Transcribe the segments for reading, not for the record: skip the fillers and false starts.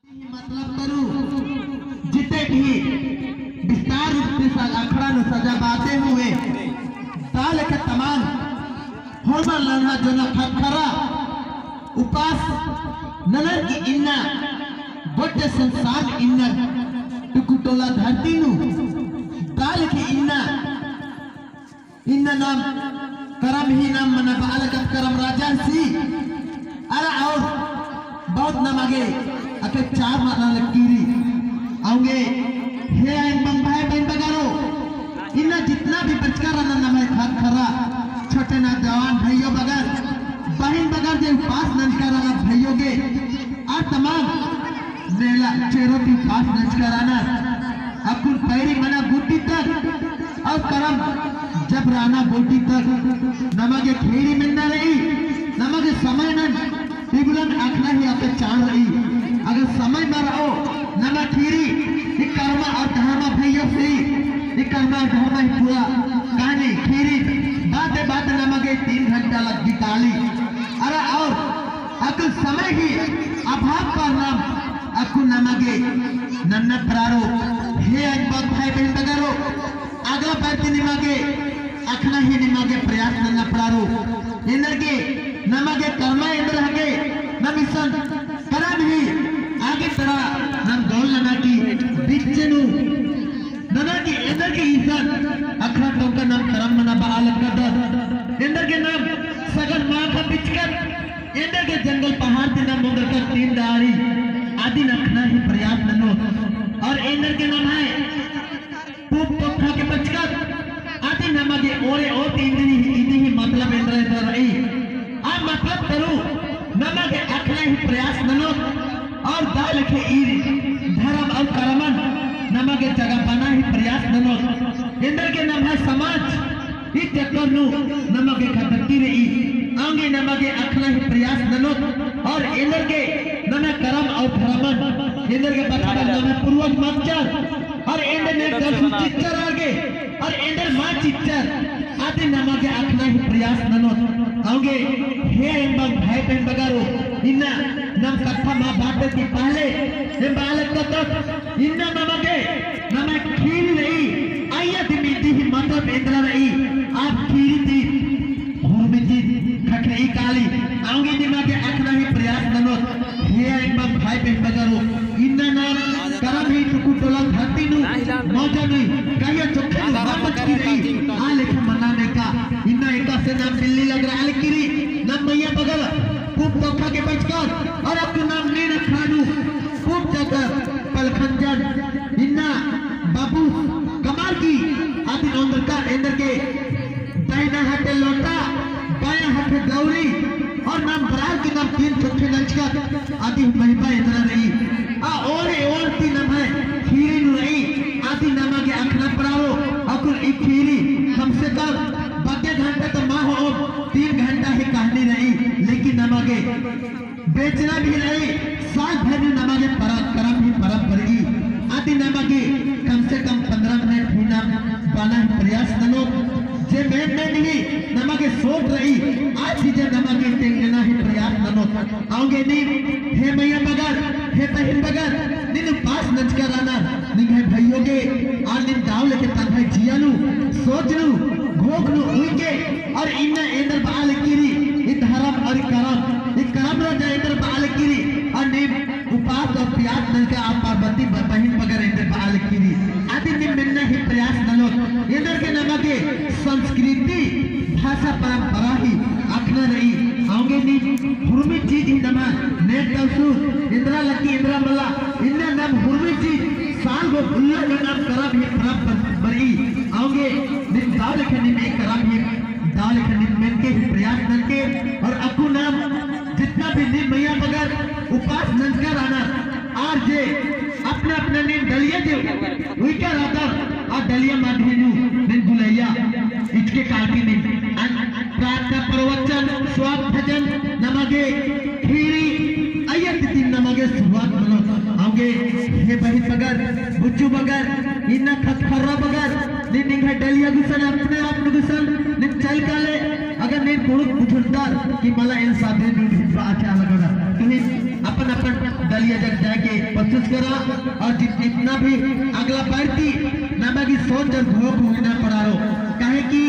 मतलब करूं जिते भी विस्तार रूप से अखड़ा न सजा बाते हुए ताल के तमाम होमा लन्हा जो न खरा उपास ननर की इन्ना बड़े संसार इन्ना टुकुटोला धरती नु ताल के इन्ना नाम करम ही नाम मना बालक करम राजा सी अरे और बहुत नाम आगे अके चार माना लकीरी आऊंगे हे बम भाई बहन बगारो इन्ना जितना भी बचकर नाम है खरा छोटे ना जवान भाइयों बगर बहन बगर जो पास नजकर आना भाइयों के और तमाम मेला चेहरों की पास नजकर आना अकुल पैरी मना गुटी तक और करम जब राना बोटी तक नमगे खेरी मिलना रही नमगे समय न तिबुलन आखना ही आपे चाल रही अगर समय में रहो नमा खीरी कर्मा और धर्मा भैया से कर्मा धर्मा ही पूरा कहानी खीरी बात नमगे 3 घंटा लग बिताली अरे और अगर समय ही अभाव का नाम अकु नमगे नन्ना प्रारो हे अनबक भाई बहन बगरो अगला बार की निमागे अखना ही निमागे प्रयास नन्ना प्रारो इंद्र के नमगे कर्मा इंद्र हगे नमिसन करम ही आगे तरह नम गौल नना की बिच्चनु नना की इंद्र के ईसन अखरा टोका नाम करम मना बालक का दस इंद्र के नाम सगन माँ का बिचकर इंद्र के जंगल पहाड़ के नाम मुंगर का 3 दाढ़ी आदि नखना ही प्रयास ननो और इंद्र के नाम है पूप पोखा के बचकर आदि नमगे ओरे ओ 3 दिन ही मतलब इंद्र रही आ मतलब करूं नमगे अखना ही प्रयास ननो और दाल के ईर धर्म और कर्मन नमगे जगह बना ही प्रयास ननो इंद्र के नाम है समाज इस चक्कर नु नमगे खतरती रही आंगे नमगे अखना ही प्रयास ननो और इंद्र के नम कर्म और धर्मन इंद्र के बता नाम है पूर्वज मच्चर और इंद्र ने दर्शन चिच्चर आगे और इंद्र मां चिच्चर आदि नमगे अखना ही प्रयास ननो आंगे हे एंबम भाई बहन बगारो इन्ना नम कथा मां बाटे की पहले हे बालक का तक इन्ना नमगे नम खीर रही आया दिमिति ही मतलब इंद्र रही आप खीरी थी भूमिति खखरई काली आंगे नमगे अखना ही प्रयास ननो हे एंबम भाई बहन बगारो इन्ना नाम करम ही टुकुटोला धरती नु मौजा नहीं कहिया चोखे वापस की रही आ लेखा मनाने का इन्ना एका से नाम दिल्ली लग रहा है किरी नाम मैया बगल खूब पोखा के बचकर और आपका नाम नहीं रखा नू खूब जाकर पलखंजन इन्ना बाबू कमाल की आदि नौंदर का इंद्र के दाहिना हाथे लोटा बाया हाथे गौरी और नाम बरार के नाम 3 चोखे लचकर आदि महिमा इंद्र रही आ और ती नाम है खीरी नु रही आदि नामा के अखना पड़ाओ अकुल एक खीरी कम से कम 12 घंटा तो माँ हो 3 घंटा ही कहानी रही लेकिन नमागे बेचना भी रही साल भर में नमागे करम ही परम पड़ेगी आदि नमागे कम से कम 15 मिनट ही नाम बना प्रयास नलो जे में नहीं नमागे सोच रही आज ही जे नमागे टेंगना ही प्रयास नलो आओगे नहीं हे मैया बगर हे बहन बगर निन पास नचकर आना निन है भाइयों के और निन दाव लेके तन है जियानु सोचनु घोखनु उइके और इन्ना इंद्र बाल कीरी इ धर्म और करम राजा इंद्र बाल कीरी और निम उपास और प्यास नलका आप पार्वती बहन बगर इंद्र बाल कीरी आदि निम मिलना ही प्रयास नलो इंद्र के नमके संस्कृति भाषा परंपरा ही अखना रही आओगे नी हुर्मी चीज ही नमा नेट दसु इंद्रा लकी इंद्रा मल्ला इन्ना नाम हुर्मी चीज साल को भुल्ला का नाम करम ही प्राप्त बरी आओगे निम दाल खनी में करम ही दाल खनी में के प्रयास नलके और अकु नाम जितना भी निम मैया बगर उपास नजकर आना आर जे अपने अपने निम दलिया दे उइका राता और दलिया माधेनु निम बुलैया इसके काटी निम प्रार्थना प्रवचन स्वाद भजन नमगे खीरी आयत 3 नमगे शुरुआत मनो आगे हे बही बगर बुच्चू बगर इन्ना खतखरा बगर निन है डलिया गुसन अपने आप गुसन निन चल काले अगर निन पुरुष बुझुंदार कि मला इन साधे नु अच्छा लगना तुनी अपन अपन दलिया जग जाके कोशिश करा और जितना भी अगला बढ़ती नमक सोच और भोग होना पड़ा रो कहे कि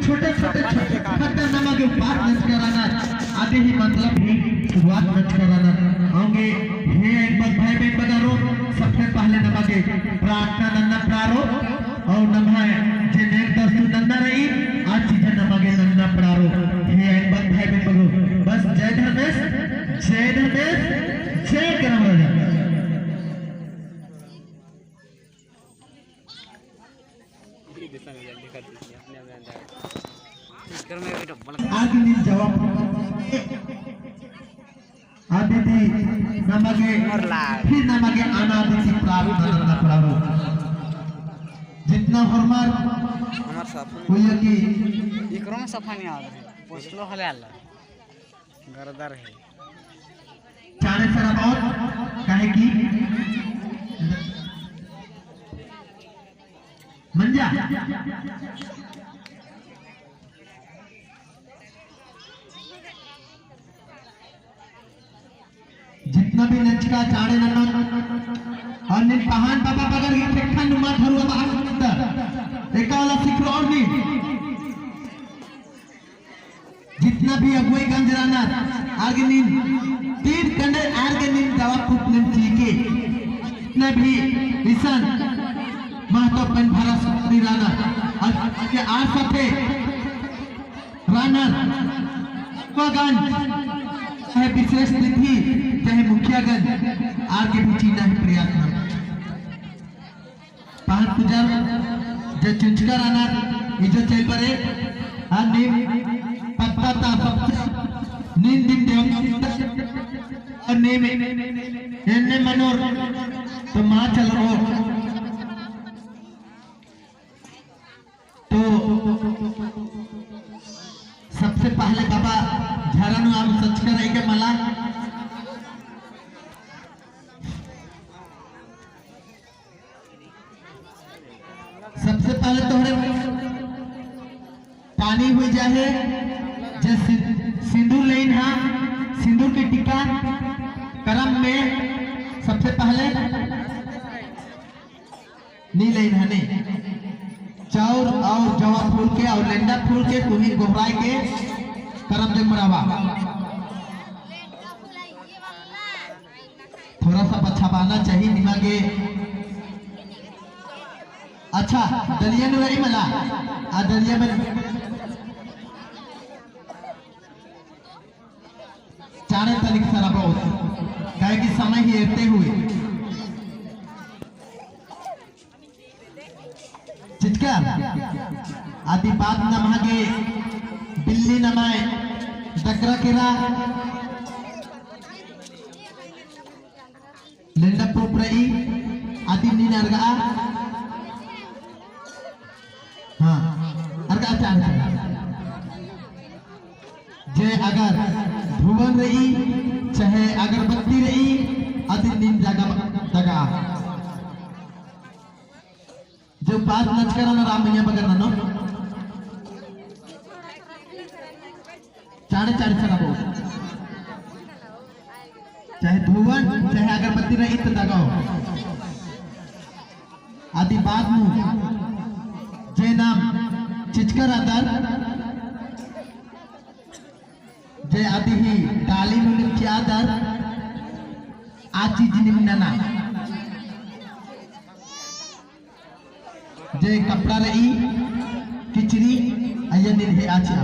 छोटे छोटे छोटे नमक उपवास नच कराना आदि ही मतलब ही शुरुआत नच कराना होंगे हे एक बार भाई बहन बजारो सबसे पहले नमक प्रार्थना नन्ना प्रारो और नमः जे नेक दस्तु नन्ना रही आज चीजें नमक नन्ना प्रारो हे एक बार भाई बहन बजारो बस जय धर्मेश जय करम राजा आदि जवाब आदिति नमगे फिर नमगे अनादिति प्राप्त करना पड़ारो जितना हमार हुई कि इकरो में सफा नहीं आ रहा पोस्टलो हले आला गरदार है चारे सारा बहुत काहे की मंजा जितना भी नचका चाड़े नमक और निन पहान बाबा बगर ही ठेठा नुमा धरुआ बाहर अंदर एका वाला सिखरो और नहीं जितना भी अगुए गंजराना आगे निन तीन कंडे आगे निन दवा पुत निन चीके जितना भी विसन महतो पेन भरा सुत्री राना और के आर सफे रानर वगन है विशेष तिथि चाहे मुखियागण आगे भी चीना है प्रयास पान पूजा जो चुंचका राना ये जो चल पड़े और नीम पत्ता ता सबसे नींद दिन देव और नीम इन्ने मनोर तो माँ चल रो तो सबसे पहले बाबा झारानु आम सच कर के मला सबसे पहले तोहरे पानी हुई जाए जो सिंदूर लेन हा सिंदूर के टीका करम में सबसे पहले नी लेन है ने चाउर और जवा फूल के और लेंडा फूल के तुम्हें गोहराई के करम जग मरावा थोड़ा सा बच्चा पाना चाहिए दिमागे अच्छा दलिया में रही मला आ दलिया में चारे तनिक सारा बहुत कहे कि समय ही एरते हुए चिचका आदि बात नमागे बिल्ली नमाए दकरा केरा लेंडा पोपरई आदि नीन अर्गा हाँ अर्गा चार जे अगर भुवन रही चाहे अगरबत्ती रही आदि नीन जगा जो बात नच करना राम भैया बगरना नो चारे चारे चला बो चाहे धुवन चाहे अगरबत्ती रही तो दगाओ आदि बात मु जे नाम चिचकर आदर जे आदि ही डाली नुलिम की आदर आची जिनिमना जे कपड़ा रही किचरी अयन दिन है आचा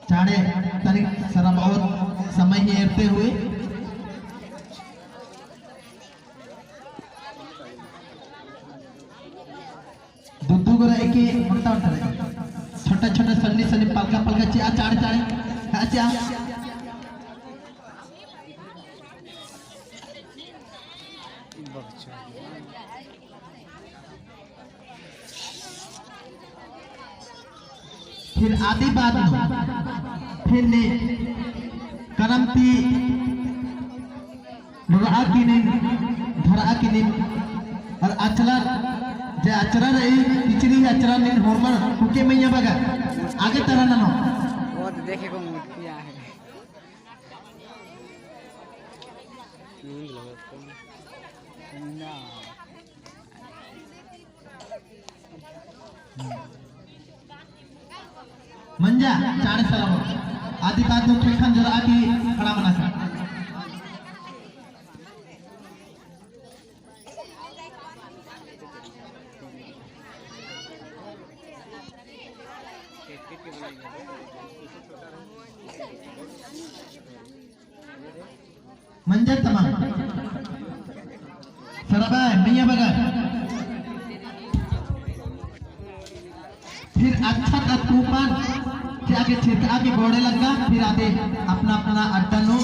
चाड़े तनिक सारा बहुत समय ही एरते हुए दूधू को रहे कि मोटा उठा छोटे छोटे सन्नी सन्नी पलका पलका चिया चाड़े चाड़े आचा फिर आदि बात फिर ने करमती नुरा की ने धरा की ने और अचला जे अचरा रही पिछली अचरा ने होमर कुके मैया बगा आगे तरह ना वो तो देखे को मूर्तियाँ है ना मंजा चार सलाम आदि बात तो खेखन जरा आके खड़ा बना सा मंजा तमाम सराबाय मियां बगर फिर अच्छा का तूफान के आगे छिड़का के घोड़े लगा फिर आते अपना अपना अड्डा लो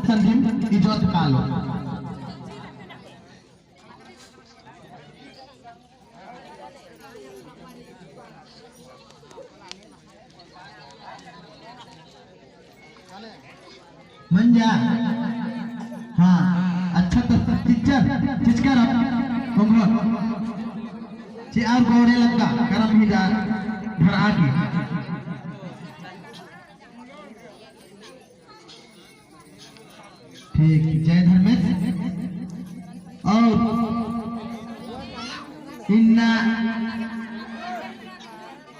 संधिम इज्जत का लो मंजा हाँ अच्छा तो चिचकर कुंभर चार घोड़े लगा करम ही डाल घर आके ठीक जय धर्मेश और इन्ना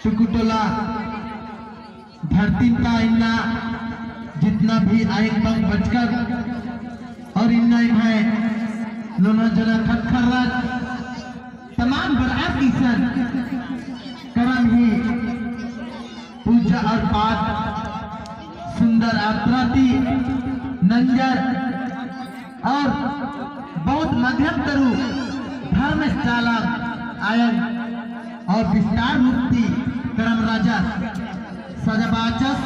टुकुटोला धरती का इन्ना जितना भी आए पग बचकर और इन्ना है लोना जना खटखराज तमाम बरात की सन करम ही पूजा और पाठ सुंदर आरती नंजर और बहुत मध्यम तरु धर्म चालक आयन और विस्तार मुक्ति करम राजा सजबाचस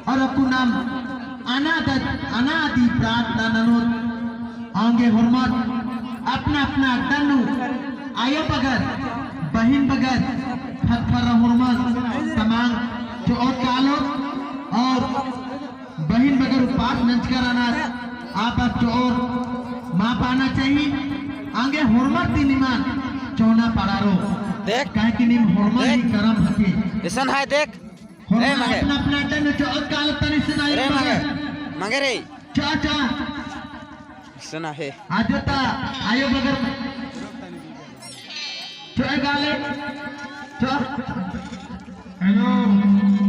और अपू नाम अनादि प्रार्थना ननोत आंगे हुर्मत अपना अपना तनु आयो बगर बहिन बगर खतखर हुर्मत तमाम जो और कालो और बहिन बगर उपास नंच कराना आप जो और माँ पाना चाहिए आगे हुर्मत निमान चौना पड़ारो देख कहे कि निम हुर्मत ही करम हके ऐसा है देख रे मगे अपना अपना तनु जो और कालो तनु सुनाई रे मगे मगे रे चा चा सुना है आजता आयो बगर चो गाले चो हेलो